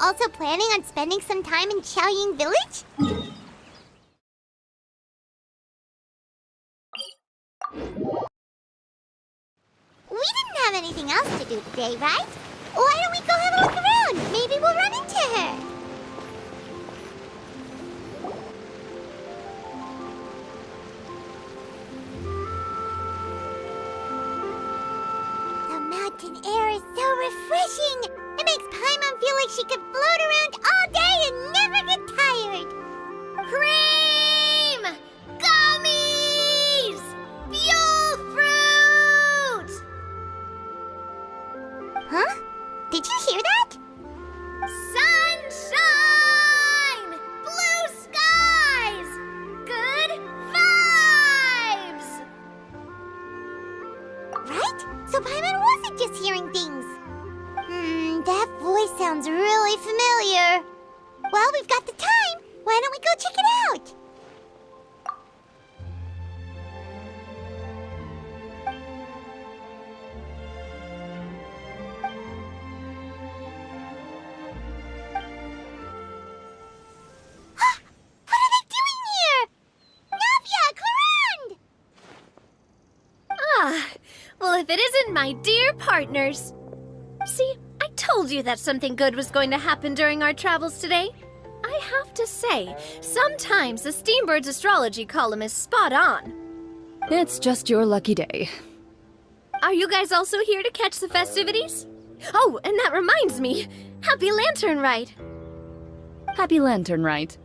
also planning on spending some time in Xiaoying Village? We didn't have anything else to do today, right? Why don't we go have a look around? Maybe we'll run into her. The mountain air is so refreshing. It makes Paimon feel like she could float around all day and never get tired. Cream! Gummies! Fuel fruit! Huh? Did you hear that? Sunshine! Blue skies! Good vibes! Right? So Paimon wasn't just hearing things. That voice sounds really familiar. Well, we've got the time. Why don't we go check it out? What are they doing here? Navia, Clorrinde! Ah, well, if it isn't my dear partners. See, I told you that something good was going to happen during our travels today. I have to say, sometimes the Steambird's astrology column is spot on. It's just your lucky day. Are you guys also here to catch the festivities? Oh, and that reminds me, Happy Lantern Rite! Happy Lantern Rite.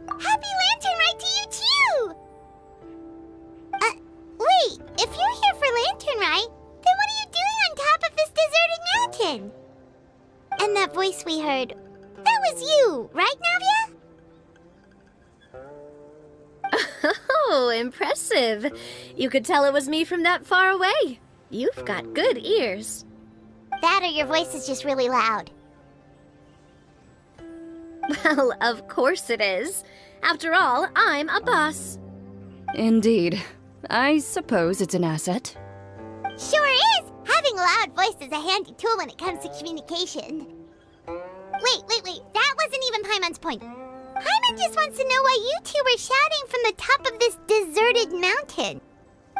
Happy Lantern Rite to you, too! Wait, if you're here for Lantern Rite, then what are you doing on top of this deserted mountain? And that voice we heard, that was you, right, Navia? Oh, impressive. You could tell it was me from that far away. You've got good ears. That or your voice is just really loud. Well, of course it is. After all, I'm a boss. Indeed. I suppose it's an asset. Sure is! Having a loud voice is a handy tool when it comes to communication. Wait. That wasn't even Paimon's point. Paimon just wants to know why you two were shouting from the top of this deserted mountain.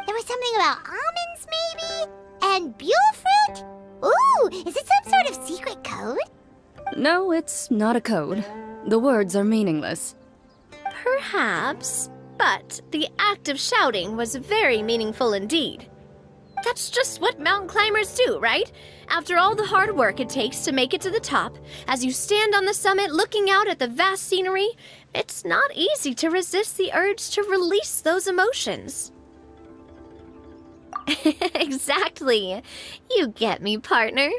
There was something about almonds, maybe? And buell fruit? Ooh, is it some sort of secret code? No, it's not a code. The words are meaningless. Perhaps, but the act of shouting was very meaningful indeed. That's just what mountain climbers do, right? After all the hard work it takes to make it to the top, as you stand on the summit looking out at the vast scenery, it's not easy to resist the urge to release those emotions. Exactly. You get me, partner.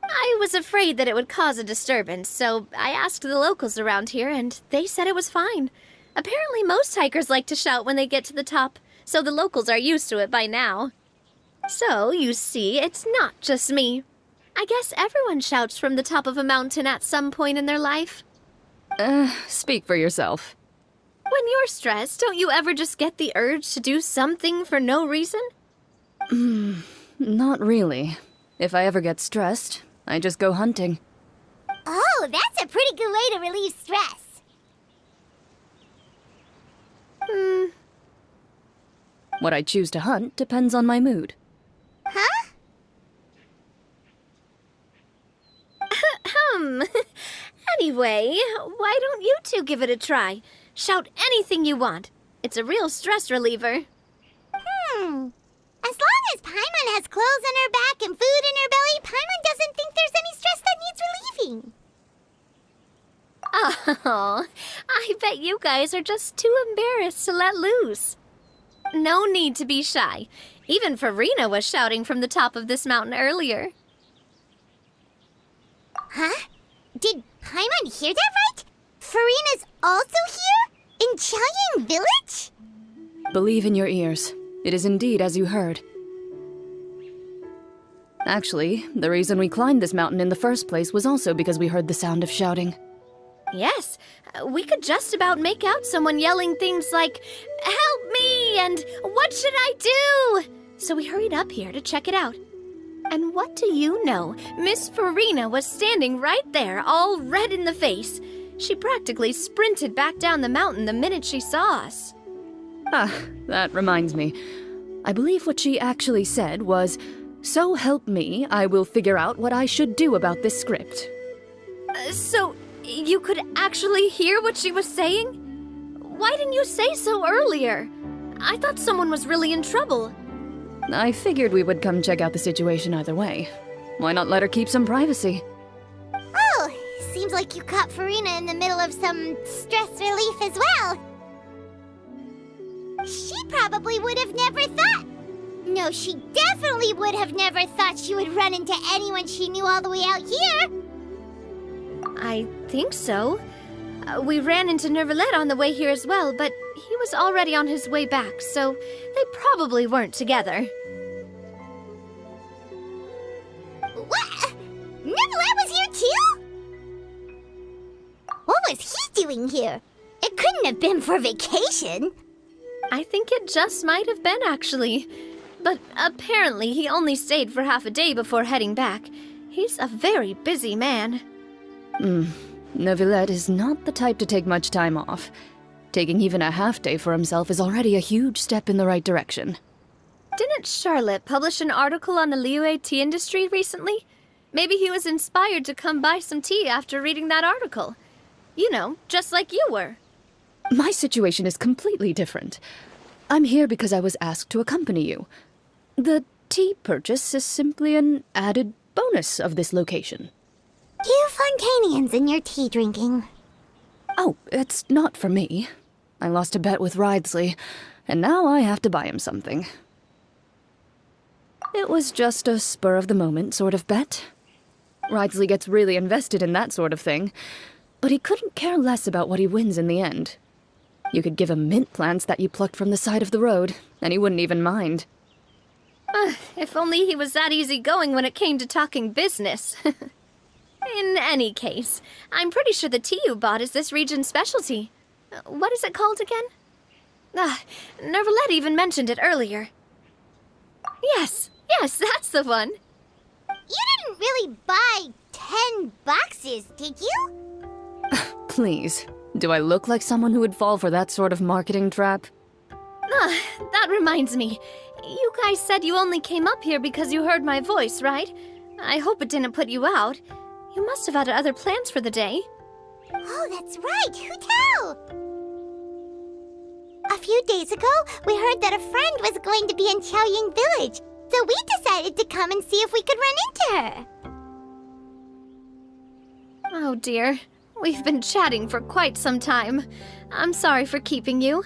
I was afraid that it would cause a disturbance, so I asked the locals around here, and they said it was fine. Apparently most hikers like to shout when they get to the top, so the locals are used to it by now. So, you see, it's not just me. I guess everyone shouts from the top of a mountain at some point in their life. Speak for yourself. When you're stressed, don't you ever just get the urge to do something for no reason? Not really. If I ever get stressed, I just go hunting. Oh, that's a pretty good way to relieve stress. What I choose to hunt depends on my mood. Huh? Anyway, why don't you two give it a try? Shout anything you want. It's a real stress reliever. As long as Paimon has clothes on her back and food in her belly, Paimon doesn't think there's any stress that needs relieving. Oh, I bet you guys are just too embarrassed to let loose. No need to be shy. Even Furina was shouting from the top of this mountain earlier. Huh? Did Paimon hear that right? Furina's also here? In Xiaoying Village? Believe in your ears. It is indeed as you heard. Actually, the reason we climbed this mountain in the first place was also because we heard the sound of shouting. Yes, we could just about make out someone yelling things like, "Help me!" and "What should I do?" So we hurried up here to check it out. And what do you know? Miss Furina was standing right there, all red in the face. She practically sprinted back down the mountain the minute she saw us. Ah, that reminds me. I believe what she actually said was, "So help me, I will figure out what I should do about this script." So, you could actually hear what she was saying? Why didn't you say so earlier? I thought someone was really in trouble. I figured we would come check out the situation either way. Why not let her keep some privacy? Oh, seems like you caught Furina in the middle of some stress relief as well. She probably would have never thought... No, she definitely would have never thought she would run into anyone she knew all the way out here. I think so. We ran into Neuvillette on the way here as well, but he was already on his way back, so they probably weren't together. What? Neuvillette was here too? What was he doing here? It couldn't have been for vacation. I think it just might have been, actually. But apparently he only stayed for half a day before heading back. He's a very busy man. Neuvillette is not the type to take much time off. Taking even a half day for himself is already a huge step in the right direction. Didn't Charlotte publish an article on the Liyue tea industry recently? Maybe he was inspired to come buy some tea after reading that article. You know, just like you were. My situation is completely different. I'm here because I was asked to accompany you. The tea purchase is simply an added bonus of this location. You Fontanians and your tea drinking. Oh, it's not for me. I lost a bet with Wriohesley, and now I have to buy him something. It was just a spur-of-the-moment sort of bet. Wriohesley gets really invested in that sort of thing, but he couldn't care less about what he wins in the end. You could give him mint plants that you plucked from the side of the road, and he wouldn't even mind. If only he was that easygoing when it came to talking business. In any case, I'm pretty sure the tea you bought is this region's specialty. What is it called again? Neuvillette even mentioned it earlier. Yes, that's the one. You didn't really buy 10 boxes, did you? Please, do I look like someone who would fall for that sort of marketing trap? That reminds me. You guys said you only came up here because you heard my voice, right? I hope it didn't put you out. You must have had other plans for the day. Oh, that's right. Who tell? A few days ago, we heard that a friend was going to be in Qiaoying Village, so we decided to come and see if we could run into her. Oh dear. We've been chatting for quite some time. I'm sorry for keeping you.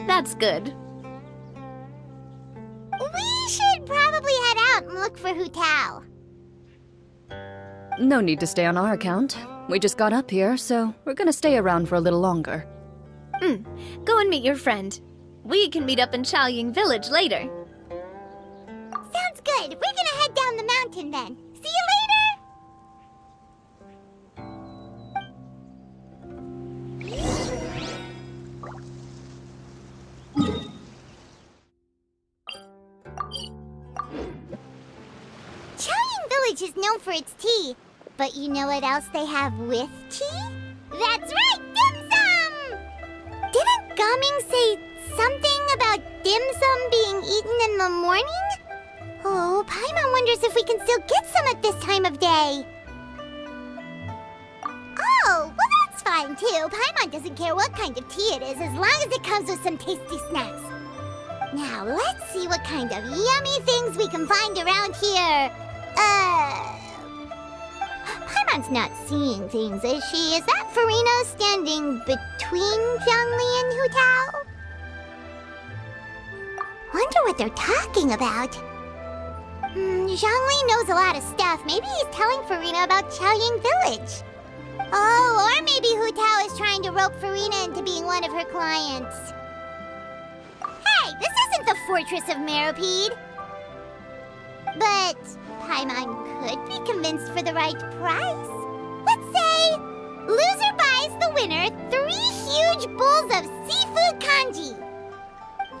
That's good. We should probably head out and look for Hu Tao. No need to stay on our account. We just got up here, so we're gonna stay around for a little longer. Go and meet your friend. We can meet up in Qiaoying Village later. Sounds good. We're gonna head down the mountain then. See you later! Qiaoying Village is known for its tea, but you know what else they have with tea? That's right, dim sum! Didn't Gaming say something about dim sum being eaten in the morning? Oh, Paimon wonders if we can still get some at this time of day. Oh, well that's fine too. Paimon doesn't care what kind of tea it is as long as it comes with some tasty snacks. Now, let's see what kind of yummy things we can find around here. Paimon's not seeing things, is she? Is that Furina standing between Zhongli and Hu Tao? Wonder what they're talking about. Zhongli knows a lot of stuff. Maybe he's telling Furina about Qiaoying Village. Oh, or maybe Hu Tao is trying to rope Furina into being one of her clients. Hey, this isn't the Fortress of Meropide. But Paimon could be convinced for the right price. Let's say, loser buys the winner 3 huge bowls of seafood kanji.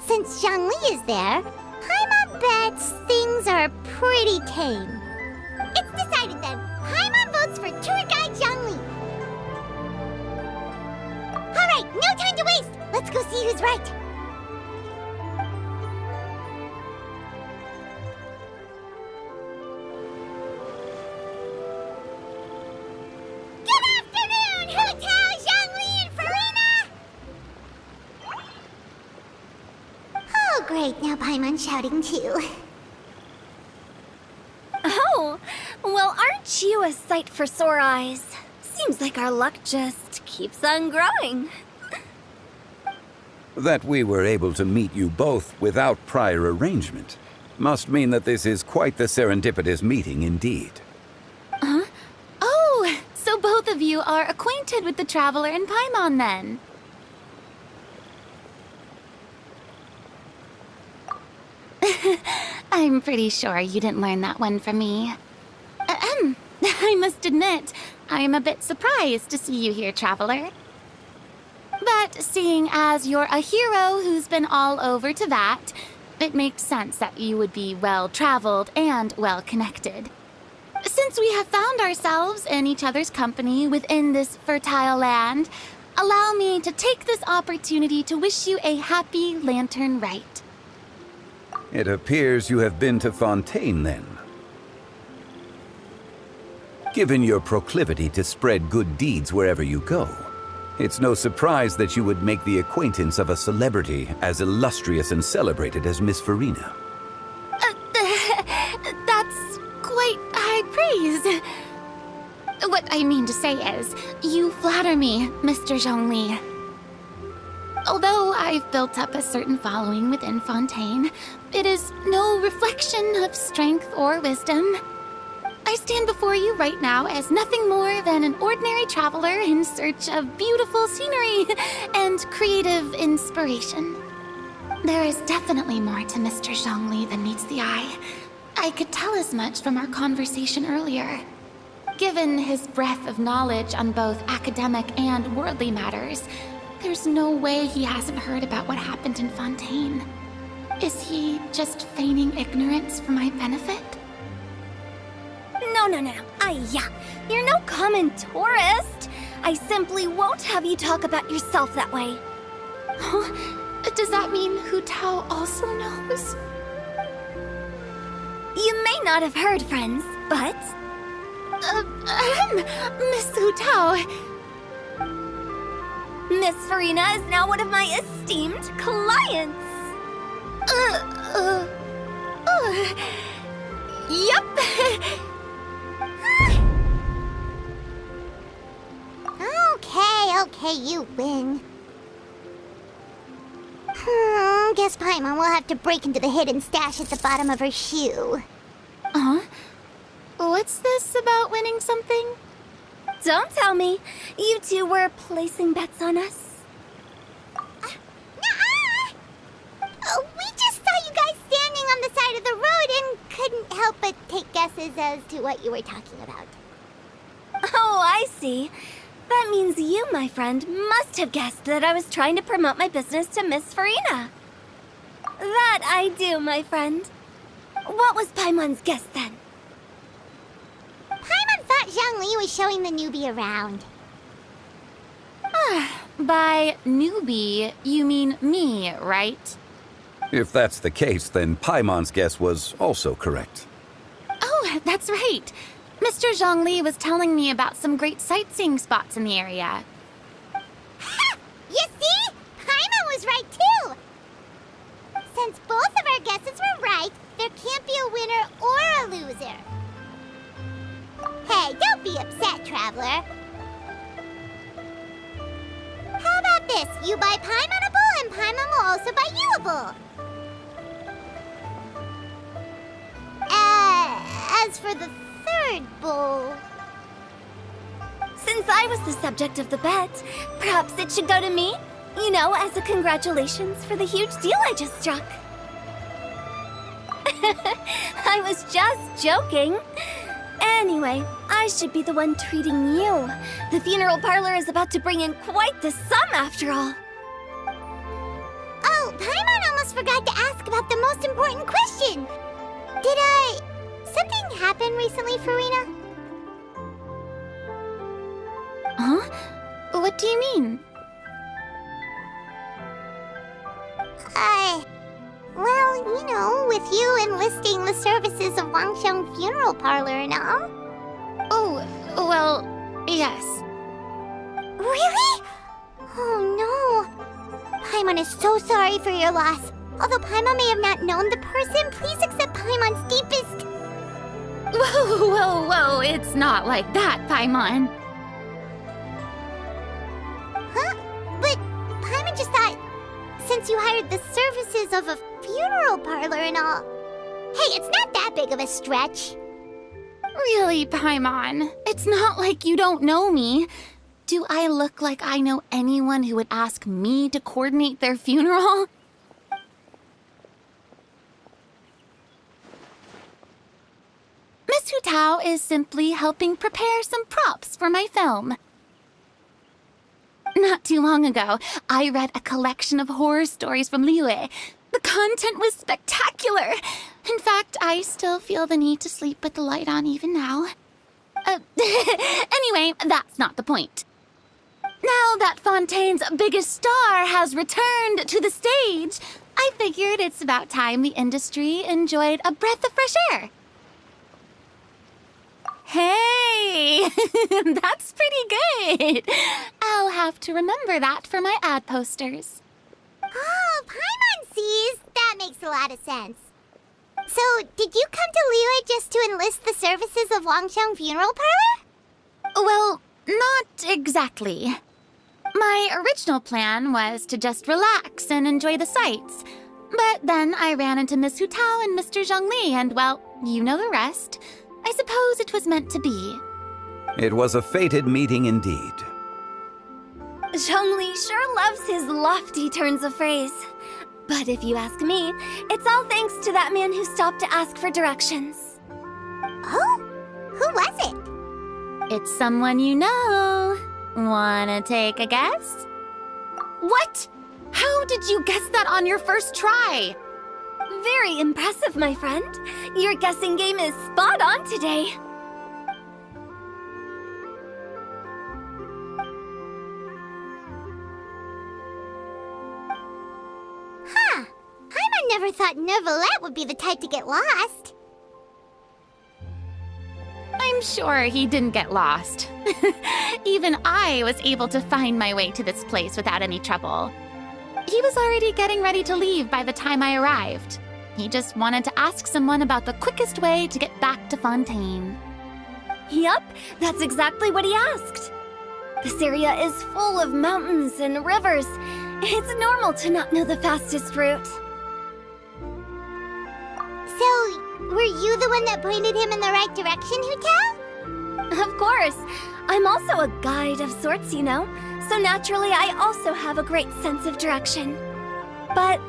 Since Zhongli is there, Paimon bets things are pretty tame. It's decided then. Paimon votes for tour guide Zhongli. All right, no time to waste. Let's go see who's right. Good afternoon, Hu Tao, Zhongli, and Furina! Oh, great. Now Paimon's shouting too. Oh, well, aren't you a sight for sore eyes? Seems like our luck just keeps on growing. That we were able to meet you both without prior arrangement must mean that this is quite the serendipitous meeting indeed. Huh? Oh, so both of you are acquainted with the Traveler and Paimon then? I'm pretty sure you didn't learn that one from me. I must admit, I am a bit surprised to see you here, Traveler. But seeing as you're a hero who's been all over Tamat, it makes sense that you would be well-traveled and well-connected. Since we have found ourselves in each other's company within this fertile land, allow me to take this opportunity to wish you a happy Lantern Rite. It appears you have been to Fontaine then. Given your proclivity to spread good deeds wherever you go, it's no surprise that you would make the acquaintance of a celebrity as illustrious and celebrated as Miss Furina. That's quite high praise. What I mean to say is, you flatter me, Mr. Zhongli. Although I've built up a certain following within Fontaine, it is no reflection of strength or wisdom. I stand before you right now as nothing more than an ordinary traveler in search of beautiful scenery and creative inspiration. There is definitely more to Mr. Zhongli than meets the eye. I could tell as much from our conversation earlier. Given his breadth of knowledge on both academic and worldly matters, there's no way he hasn't heard about what happened in Fontaine. Is he just feigning ignorance for my benefit? No. You're no common tourist. I simply won't have you talk about yourself that way. Huh? Does that mean Hu Tao also knows? You may not have heard, friends, but... Miss Hu Tao. Miss Furina is now one of my esteemed clients. Yep. Okay, you win. Guess Paimon will have to break into the hidden stash at the bottom of her shoe. What's this about winning something? Don't tell me. You two were placing bets on us. Nuh-uh! We just saw you guys standing on the side of the road and couldn't help but take guesses as to what you were talking about. Oh, I see. That means you, my friend, must have guessed that I was trying to promote my business to Miss Furina. That I do, my friend. What was Paimon's guess then? Paimon thought Zhongli was showing the newbie around. By newbie, you mean me, right? If that's the case, then Paimon's guess was also correct. Oh, that's right. Mr. Zhongli was telling me about some great sightseeing spots in the area. Ha! You see? Paimon was right too! Since both of our guesses were right, there can't be a winner or a loser. Hey, don't be upset, Traveler. How about this? You buy Paimonable and Paimon will also buy youable. As for the third bowl... Since I was the subject of the bet, perhaps it should go to me? You know, as a congratulations for the huge deal I just struck. I was just joking. Anyway, I should be the one treating you. The funeral parlor is about to bring in quite the sum after all. Oh, Paimon almost almost forgot to ask about the most important question. Something happen recently, Furina? Huh? What do you mean? Well, you know, with you enlisting the services of Wangsheng Funeral Parlor and all. Oh, well, yes. Really? Oh no. Paimon is so sorry for your loss. Although Paimon may have not known the person, please accept Paimon's deepest... Whoa, it's not like that, Paimon. Huh? But Paimon just thought, since you hired the services of a funeral parlor and all... Hey, it's not that big of a stretch. Really, Paimon? It's not like you don't know me. Do I look like I know anyone who would ask me to coordinate their funeral? Miss Hu Tao is simply helping prepare some props for my film. Not too long ago, I read a collection of horror stories from Liyue. The content was spectacular. In fact, I still feel the need to sleep with the light on even now. Anyway, that's not the point. Now that Fontaine's biggest star has returned to the stage, I figured it's about time the industry enjoyed a breath of fresh air. Hey, that's pretty good. I'll have to remember that for my ad posters. Oh, Paimon sees. That makes a lot of sense. So, did you come to Liyue just to enlist the services of Wangsheng Funeral Parlor? Well, not exactly. My original plan was to just relax and enjoy the sights. But then I ran into Miss Hu Tao and Mr. Zhongli, and well, you know the rest. I suppose it was meant to be. It was a fated meeting indeed. Zhongli sure loves his lofty turns of phrase. But if you ask me, it's all thanks to that man who stopped to ask for directions. Oh? Who was it? It's someone you know. Wanna take a guess? What? How did you guess that on your first try? Very impressive, my friend. Your guessing game is spot on today. Huh. Paimon never thought Neuvillette would be the type to get lost. I'm sure he didn't get lost. Even I was able to find my way to this place without any trouble. He was already getting ready to leave by the time I arrived. He just wanted to ask someone about the quickest way to get back to Fontaine. Yup, that's exactly what he asked. This area is full of mountains and rivers. It's normal to not know the fastest route. So, were you the one that pointed him in the right direction, Hu Tao? Of course. I'm also a guide of sorts, you know. So naturally, I also have a great sense of direction. But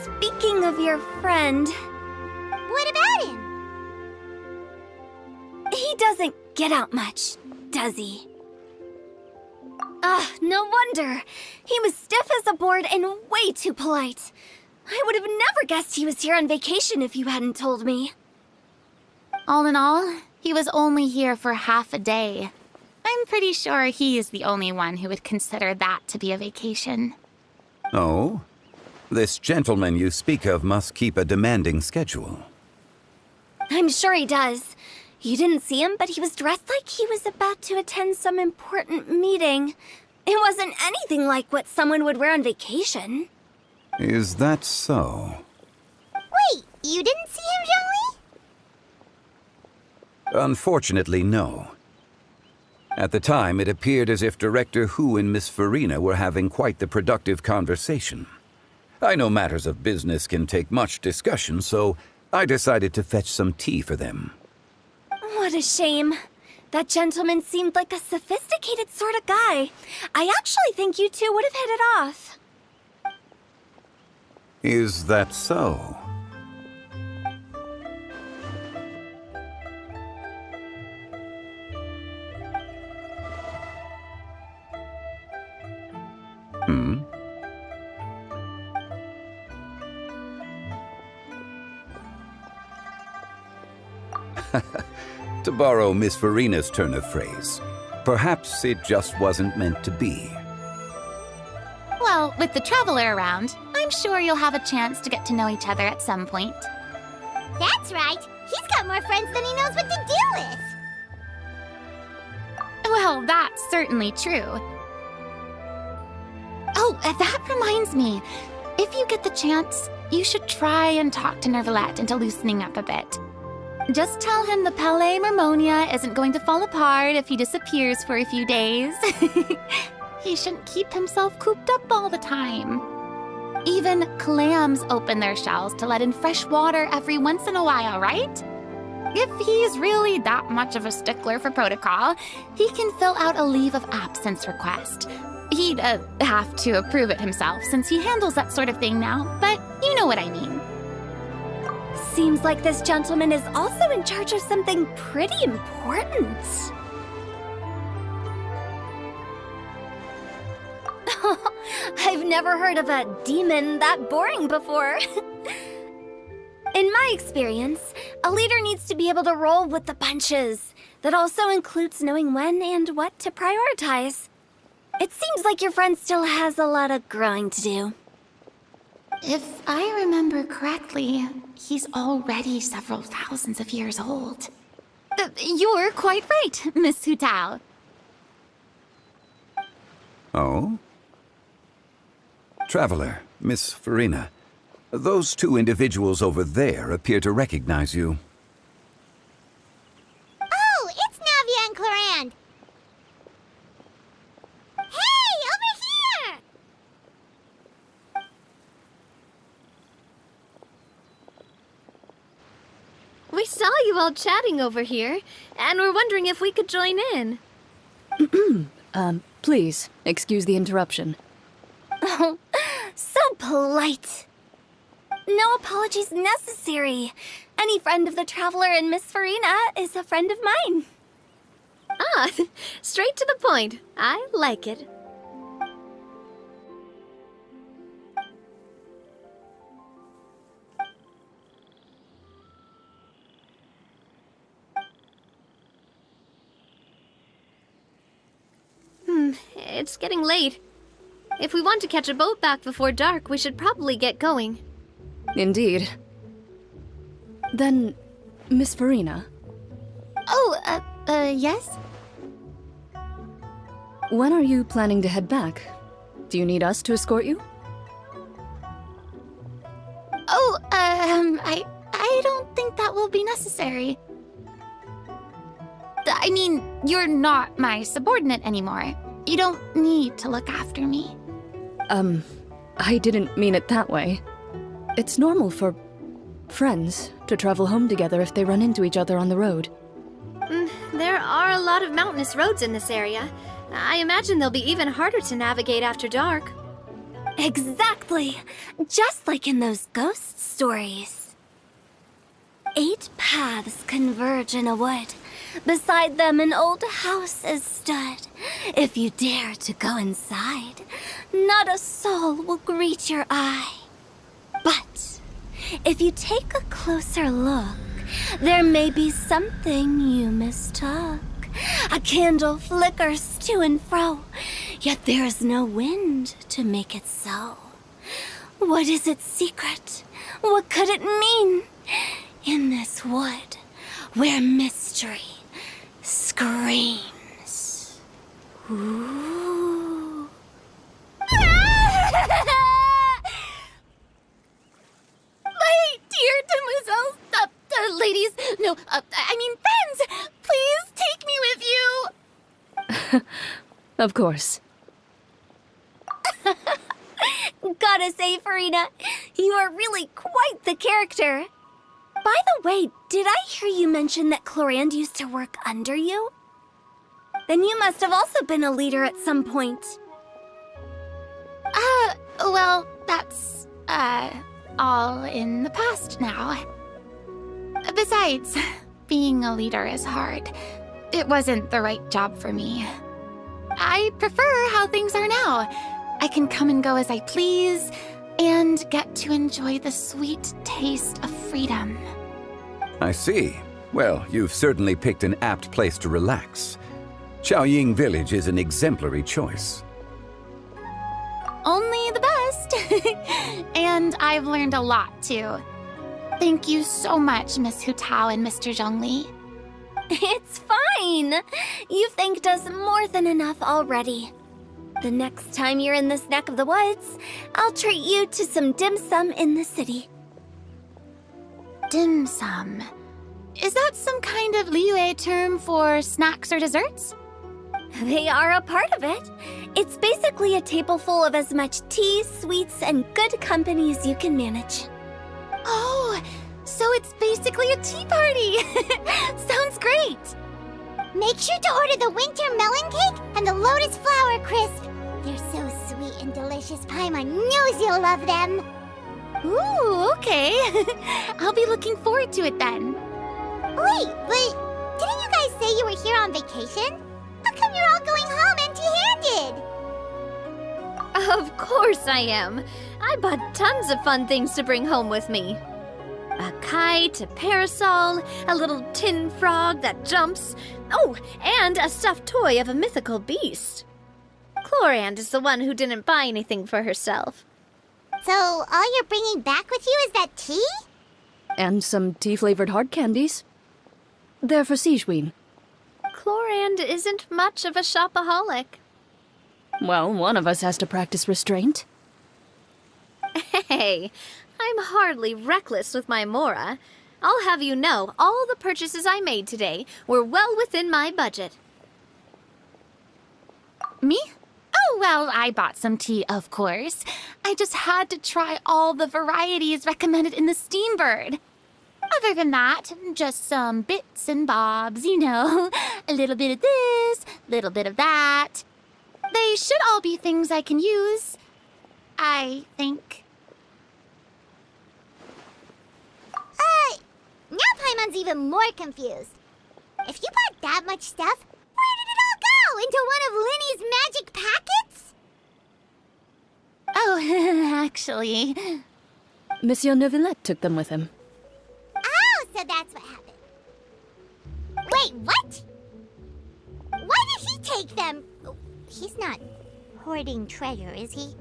speaking of your friend... What about him? He doesn't get out much, does he? No wonder. He was stiff as a board and way too polite. I would have never guessed he was here on vacation if you hadn't told me. All in all, he was only here for half a day. I'm pretty sure he is the only one who would consider that to be a vacation. Oh? This gentleman you speak of must keep a demanding schedule. I'm sure he does. You didn't see him, but he was dressed like he was about to attend some important meeting. It wasn't anything like what someone would wear on vacation. Is that so? Wait, you didn't see him, Zhongli? Unfortunately, no. At the time, it appeared as if Director Hu and Miss Furina were having quite the productive conversation. I know matters of business can take much discussion, so I decided to fetch some tea for them. What a shame. That gentleman seemed like a sophisticated sort of guy. I actually think you two would have hit it off. Is that so? To borrow Miss Furina's turn of phrase, perhaps it just wasn't meant to be. Well, with the Traveler around, I'm sure you'll have a chance to get to know each other at some point. That's right. He's got more friends than he knows what to do with. Well, that's certainly true. Oh, that reminds me. If you get the chance, you should try and talk to Neuvillette into loosening up a bit. Just tell him the Palais Mermonia isn't going to fall apart if he disappears for a few days. He shouldn't keep himself cooped up all the time. Even clams open their shells to let in fresh water every once in a while, right? If he's really that much of a stickler for protocol, he can fill out a leave of absence request. He'd have to approve it himself since he handles that sort of thing now, but you know what I mean. Seems like this gentleman is also in charge of something pretty important. I've never heard of a demon that boring before. In my experience, a leader needs to be able to roll with the punches. That also includes knowing when and what to prioritize. It seems like your friend still has a lot of growing to do. If I remember correctly, he's already several thousands of years old. You're quite right, Miss Hu Tao. Oh? Traveler, Miss Furina, those two individuals over there appear to recognize you. Oh, it's Navia and Clorrinde. Hey, over here! We saw you all chatting over here, and we're wondering if we could join in. Please, excuse the interruption. Oh, so polite. No apologies necessary. Any friend of the Traveler and Miss Furina is a friend of mine. Ah, straight to the point. I like it. It's getting late. If we want to catch a boat back before dark, we should probably get going. Indeed. Then, Miss Furina, Oh, yes? when are you planning to head back? Do you need us to escort you? Oh, I don't think that will be necessary. I mean, you're not my subordinate anymore. You don't need to look after me. I didn't mean it that way. It's normal for friends to travel home together if they run into each other on the road. There are a lot of mountainous roads in this area. I imagine they'll be even harder to navigate after dark. Exactly. Just like in those ghost stories. 8 paths converge in a wood. Beside them an old house is stood. If you dare to go inside, not a soul will greet your eye. But if you take a closer look, there may be something you mistook. A candle flickers to and fro, yet there is no wind to make it so. What is its secret? What could it mean? In this wood, where mystery screams. Ooh. My dear demoiselles, ladies, no, I mean friends, please take me with you. Of course. Gotta say, Furina, you are really quite the character. By the way, did I hear you mention that Clorrinde used to work under you? Then you must have also been a leader at some point. Well, that's, all in the past now. Besides, being a leader is hard. It wasn't the right job for me. I prefer how things are now. I can come and go as I please, and get to enjoy the sweet taste of freedom. I see. Well, you've certainly picked an apt place to relax. Xiaoying Village is an exemplary choice. Only the best. And I've learned a lot, too. Thank you so much, Miss Hu Tao and Mr. Zhongli. It's fine. You've thanked us more than enough already. The next time you're in this neck of the woods, I'll treat you to some dim sum in the city. Dim sum. Is that some kind of Liyue term for snacks or desserts? They are a part of it. It's basically a table full of as much tea, sweets, and good company as you can manage. Oh, so it's basically a tea party. Sounds great. Make sure to order the winter melon cake and the lotus flower crisp. They're so sweet and delicious. Paimon knows you'll love them. Ooh, okay. I'll be looking forward to it then. Wait, but didn't you guys say you were here on vacation? How come you're all going home empty-handed? Of course I am. I bought tons of fun things to bring home with me. A kite, a parasol, a little tin frog that jumps. Oh, and a stuffed toy of a mythical beast. Clorrinde is the one who didn't buy anything for herself. So all you're bringing back with you is that tea? And some tea-flavored hard candies. They're for Sigewinne. Clorrinde isn't much of a shopaholic. Well, one of us has to practice restraint. Hey, I'm hardly reckless with my Mora. I'll have you know, all the purchases I made today were well within my budget. Me? Oh, well, I bought some tea, of course. I just had to try all the varieties recommended in the Steambird. Other than that, just some bits and bobs, you know. A little bit of this, little bit of that. They should all be things I can use, I think. Now Paimon's even more confused. If you bought that much stuff, where did it all go? Into one of Linny's magic packets? Oh, actually... Monsieur Neuvillette took them with him. Oh, so that's what happened. Wait, what? Why did he take them? He's not hoarding treasure, is he?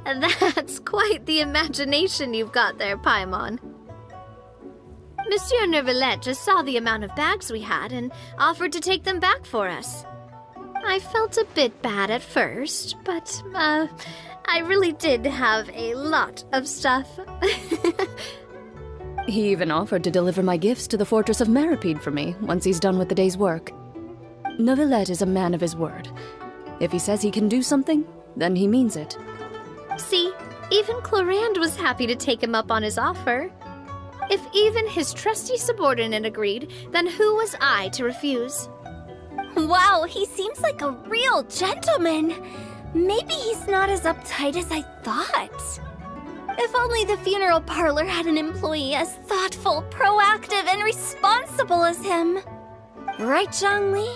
That's quite the imagination you've got there, Paimon. Monsieur Neuvillette just saw the amount of bags we had and offered to take them back for us. I felt a bit bad at first, but, I really did have a lot of stuff. He even offered to deliver my gifts to the Fortress of Meripede for me once he's done with the day's work. Neuvillette is a man of his word. If he says he can do something, then he means it. See, even Clorrinde was happy to take him up on his offer. If even his trusty subordinate agreed, then who was I to refuse? Wow, he seems like a real gentleman. Maybe he's not as uptight as I thought. If only the funeral parlor had an employee as thoughtful, proactive, and responsible as him. Right, Zhongli?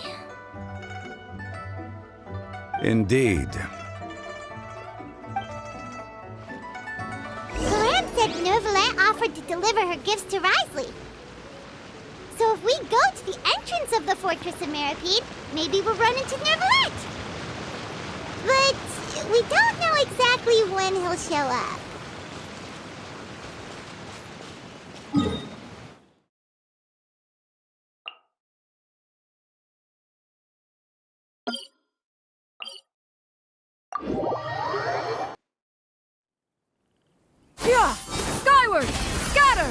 Indeed. Clorrinde said Neuvillette offered to deliver her gifts to Wriohesley. So if we go to the entrance of the Fortress of Meripede, maybe we'll run into Neuvillette. But we don't know exactly when he'll show up. Yeah! Skyward! Scatter!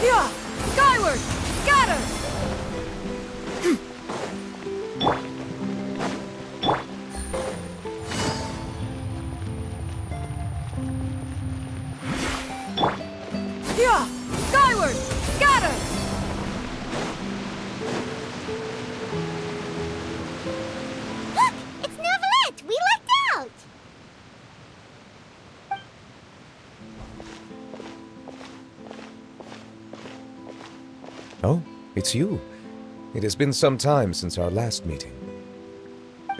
Yeah! Skyward! Scatter! Yeah! Skyward! Scatter! Look! It's Neuvillette! We lucked out! Oh, it's you. It has been some time since our last meeting.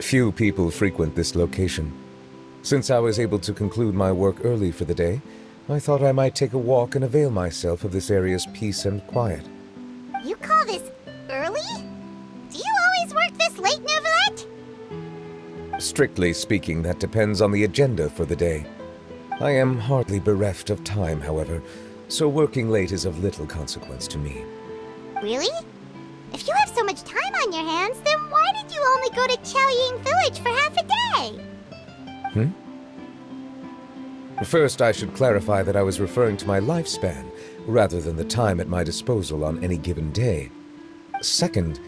Few people frequent this location. Since I was able to conclude my work early for the day, I thought I might take a walk and avail myself of this area's peace and quiet. You call this early? Do you always work this late, Neuvillette? Strictly speaking, that depends on the agenda for the day. I am hardly bereft of time, however, so working late is of little consequence to me. Really? If you have so much time on your hands, then why did you only go to Qiaoying Village for half a day? First, I should clarify that I was referring to my lifespan, rather than the time at my disposal on any given day. Second,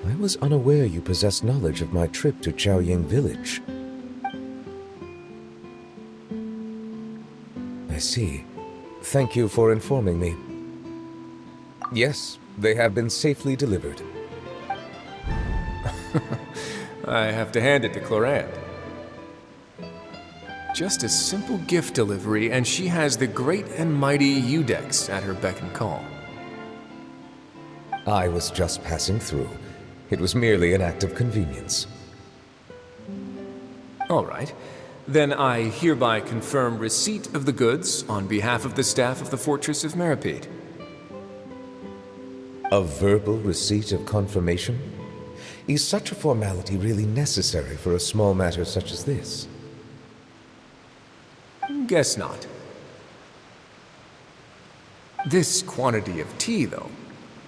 I was unaware you possessed knowledge of my trip to Qiaoying Village. I see. Thank you for informing me. Yes, they have been safely delivered. I have to hand it to Clorrinde. Just a simple gift delivery, and she has the great and mighty Udex at her beck and call. I was just passing through. It was merely an act of convenience. All right. Then I hereby confirm receipt of the goods on behalf of the staff of the Fortress of Meripede. A verbal receipt of confirmation? Is such a formality really necessary for a small matter such as this? Guess not. This quantity of tea, though,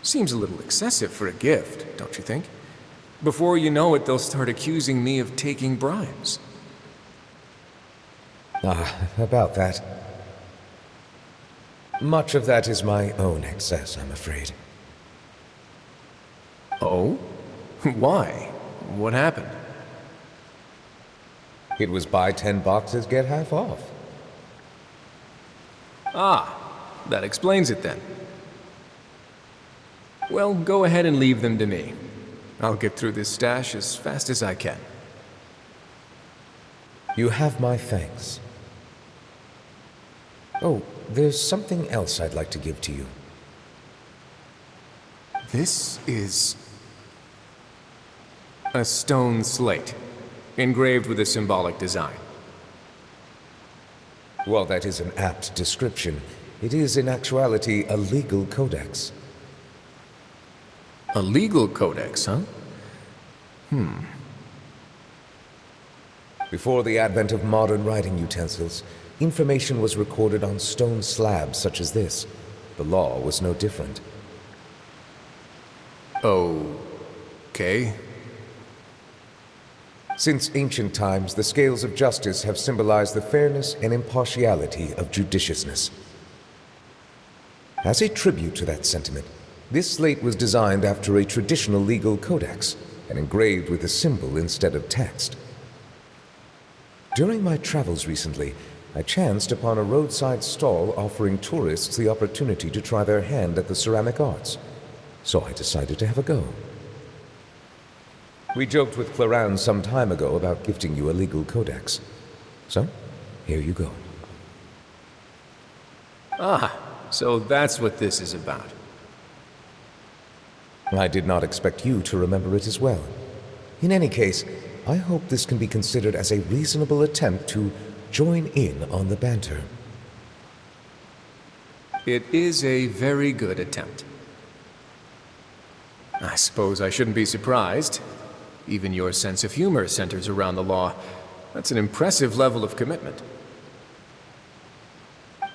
seems a little excessive for a gift, don't you think? Before you know it, they'll start accusing me of taking bribes. About that. Much of that is my own excess, I'm afraid. Oh? Why? What happened? It was buy 10 boxes, get half off. Ah, that explains it then. Well, go ahead and leave them to me. I'll get through this stash as fast as I can. You have my thanks. Oh, there's something else I'd like to give to you. This is a stone slate, engraved with a symbolic design. While that is an apt description, it is in actuality a legal codex. A legal codex, huh? Before the advent of modern writing utensils, information was recorded on stone slabs such as this. The law was no different. Okay. Since ancient times, the scales of justice have symbolized the fairness and impartiality of judiciousness. As a tribute to that sentiment, this slate was designed after a traditional legal codex and engraved with a symbol instead of text. During my travels recently, I chanced upon a roadside stall offering tourists the opportunity to try their hand at the ceramic arts, so I decided to have a go. We joked with Clorrinde some time ago about gifting you a legal codex. So, here you go. Ah, so that's what this is about. I did not expect you to remember it as well. In any case, I hope this can be considered as a reasonable attempt to join in on the banter. It is a very good attempt. I suppose I shouldn't be surprised. Even your sense of humor centers around the law. That's an impressive level of commitment.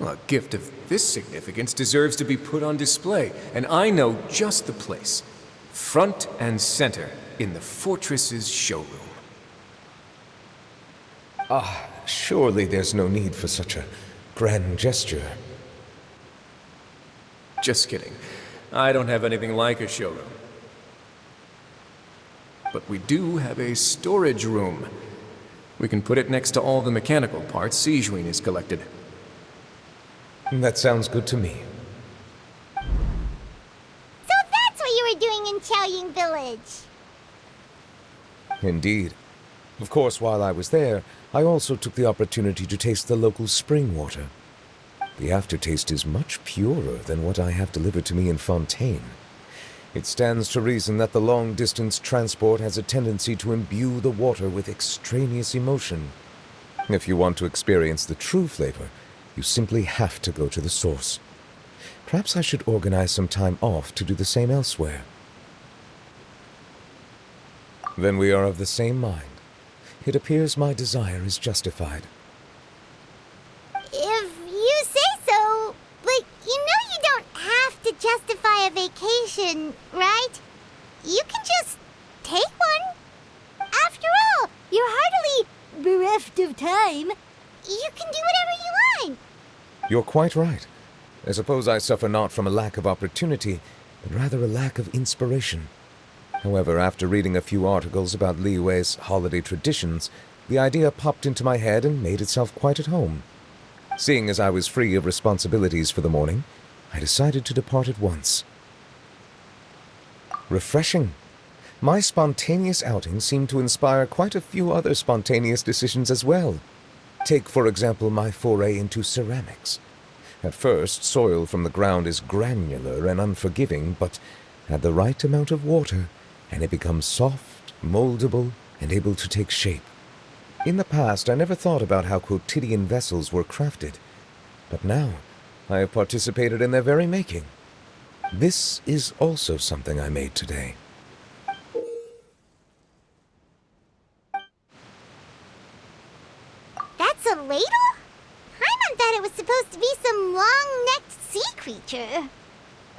Well, a gift of this significance deserves to be put on display, and I know just the place. Front and center in the fortress's showroom. Surely there's no need for such a grand gesture. Just kidding. I don't have anything like a showroom. But we do have a storage room. We can put it next to all the mechanical parts Sijuin has collected. That sounds good to me. So that's what you were doing in Qiaoying Village. Indeed. Of course, while I was there, I also took the opportunity to taste the local spring water. The aftertaste is much purer than what I have delivered to me in Fontaine. It stands to reason that the long-distance transport has a tendency to imbue the water with extraneous emotion. If you want to experience the true flavor, you simply have to go to the source. Perhaps I should organize some time off to do the same elsewhere. Then we are of the same mind. It appears my desire is justified. If you say so, but you know you don't have to justify a vacation, right? You can just take one. After all, you're hardly bereft of time. You can do whatever you want. You're quite right. I suppose I suffer not from a lack of opportunity, but rather a lack of inspiration. However, after reading a few articles about Liyue's holiday traditions, the idea popped into my head and made itself quite at home. Seeing as I was free of responsibilities for the morning, I decided to depart at once. Refreshing. My spontaneous outing seemed to inspire quite a few other spontaneous decisions as well. Take, for example, my foray into ceramics. At first, soil from the ground is granular and unforgiving, but add the right amount of water, and it becomes soft, moldable, and able to take shape. In the past, I never thought about how quotidian vessels were crafted, but now I have participated in their very making. This is also something I made today. That's a ladle? Paimon thought it was supposed to be some long-necked sea creature.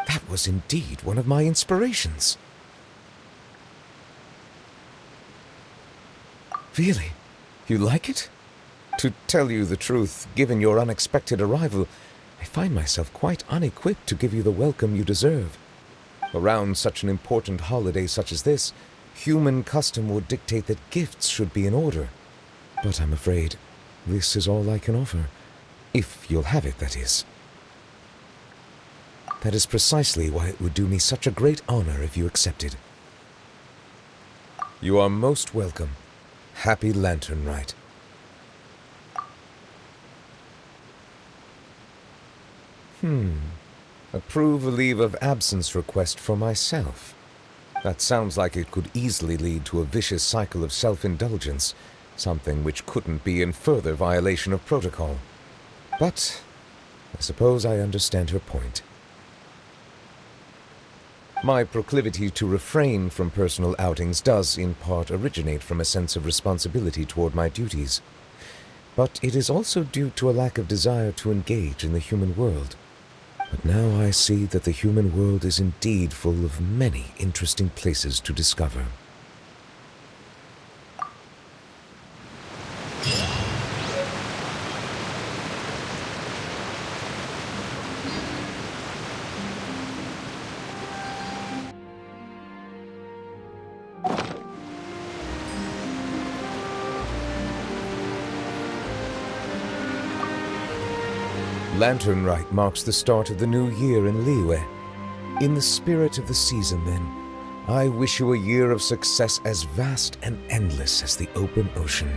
That was indeed one of my inspirations. Really? You like it? To tell you the truth, given your unexpected arrival, I find myself quite unequipped to give you the welcome you deserve. Around such an important holiday such as this, human custom would dictate that gifts should be in order. But I'm afraid this is all I can offer. If you'll have it, that is. That is precisely why it would do me such a great honor if you accepted. You are most welcome. Happy Lantern Rite. Approve a leave of absence request for myself. That sounds like it could easily lead to a vicious cycle of self-indulgence, something which couldn't be in further violation of protocol. But I suppose I understand her point. My proclivity to refrain from personal outings does, in part, originate from a sense of responsibility toward my duties. But it is also due to a lack of desire to engage in the human world. But now I see that the human world is indeed full of many interesting places to discover. Lantern Rite marks the start of the new year in Liyue. In the spirit of the season, then, I wish you a year of success as vast and endless as the open ocean.